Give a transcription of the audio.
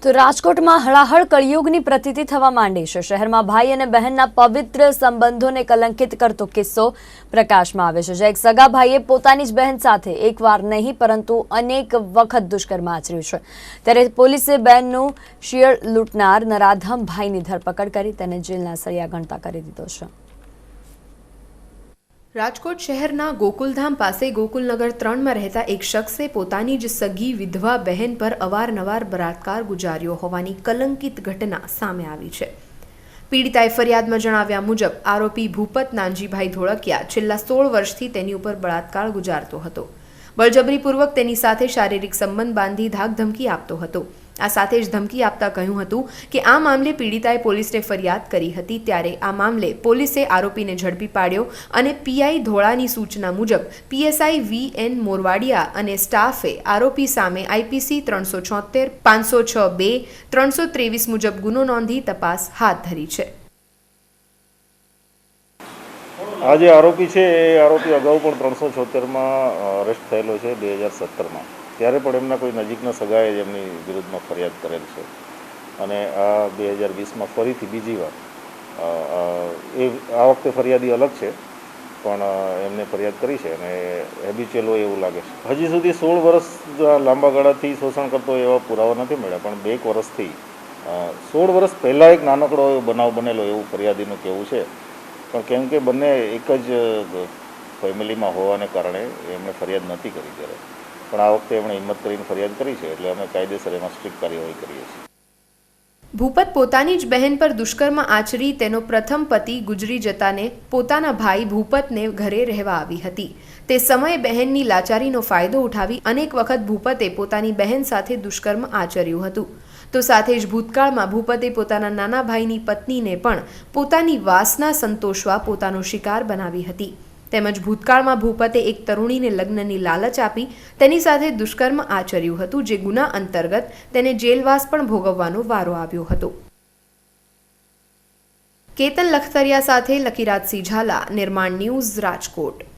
તો રાજકોટમાં હળાહળ કળિયુગની પ્રતીતિ થવા માંડી છે। શહેરમાં ભાઈ અને બહેનના પવિત્ર સંબંધોને કલંકિત કરતો કિસ્સો પ્રકાશમાં આવે છે, જ્યાં એક સગા ભાઈએ પોતાની જ બહેન સાથે એકવાર નહીં પરંતુ અનેક વખત દુષ્કર્મ આચર્યું છે। ત્યારે પોલીસે બહેનનું શિયર લૂંટનાર નરાધમ ભાઈની ધરપકડ કરી તેને જેલના સળિયા ગણતા કરી દીધો છે। રાજકોટ શહેરના ગોકુલધામ પાસે ગોકુલનગર 3 માં રહેતા એક શખ્સે પોતાની જ સગી વિધવા બહેન પર અવારનવાર બળાત્કાર ગુજાર્યો હોવાની કલંકિત ઘટના સામે આવી છે। પીડિતાએ ફરિયાદમાં જણાવ્યા મુજબ આરોપી ભૂપત નાનજીભાઈ ધોળકિયા છેલ્લા 16 વર્ષથી તેની ઉપર બળાત્કાર ગુજારતો હતો। બળજબરીપૂર્વક તેની સાથે શારીરિક સંબંધ બાંધી ધાકધમકી આપતો હતો। આ સાથે જ ધમકી આપતા કહ્યું હતું કે આ મામલે પીડિતાએ પોલીસને ફરિયાદ કરી હતી। ત્યારે આ મામલે પોલીસે આરોપીને ઝડપી પાડ્યો અને પીઆઈ ધોળાની સૂચના મુજબ પીએસઆઈ વીએન મોરવાડિયા અને સ્ટાફે આરોપી સામે આઈપીસી 376, 506(2), 323 મુજબ ગુનો નોંધી તપાસ હાથ ધરી છે। આ જે આરોપી છે એ આરોપી અગાઉ પણ 376માં અરેસ્ટ થયેલો છે 2017માં। ત્યારે પણ એમના કોઈ નજીકના સગાએ એમની વિરુદ્ધમાં ફરિયાદ કરેલ છે અને આ 2020માં ફરીથી બીજી વાર આ વખતે ફરિયાદી અલગ છે પણ એમને ફરિયાદ કરી છે અને હેબિચ્યુઅલ હોય એવું લાગે છે। હજી સુધી 16 વર્ષ લાંબા ગાળાથી શોષણ કરતો એવા પુરાવા નથી મળ્યા, પણ 2 વર્ષથી 16 વર્ષ પહેલાં એક નાનકડો બનાવ બનેલો એવું ફરિયાદીનું કહેવું છે। પણ કેમ કે બંને એક જ ફેમિલીમાં હોવાને કારણે એમણે ફરિયાદ નથી કરી ત્યારે, પણ આ વખતે એમણે હિંમત કરીને ફરિયાદ કરી છે એટલે અમે કાયદેસર એમાં સ્ટ્રિક્ટ કાર્યવાહી કરીએ છીએ। ભૂપત પોતાની જ બહેન પર દુષ્કર્મ આચરી તેનો પ્રથમ પતિ ગુજરી જતાને પોતાના ભાઈ ભૂપતને ઘરે રહેવા આવી હતી। તે સમયે બહેનની લાચારીનો ફાયદો ઉઠાવી અનેક વખત ભૂપતે પોતાની બહેન સાથે દુષ્કર્મ આચર્યું હતું। તો સાથે જ ભૂતકાળમાં ભૂપતે પોતાના નાના ભાઈની પત્નીને પણ પોતાની વાસના સંતોષવા પોતાનો શિકાર બનાવી હતી। તેમજ ભૂતકાળમાં ભૂપતે એક તરુણીને લગ્નની લાલચ આપી તેની સાથે દુષ્કર્મ આચર્યું હતું, જે ગુના અંતર્ગત તેને જેલવાસ પણ ભોગવવાનો વારો આવ્યો હતો। કેતન લખતરિયા સાથે લકીરાજસિંહ ઝાલા, નિર્માણ ન્યૂઝ, રાજકોટ।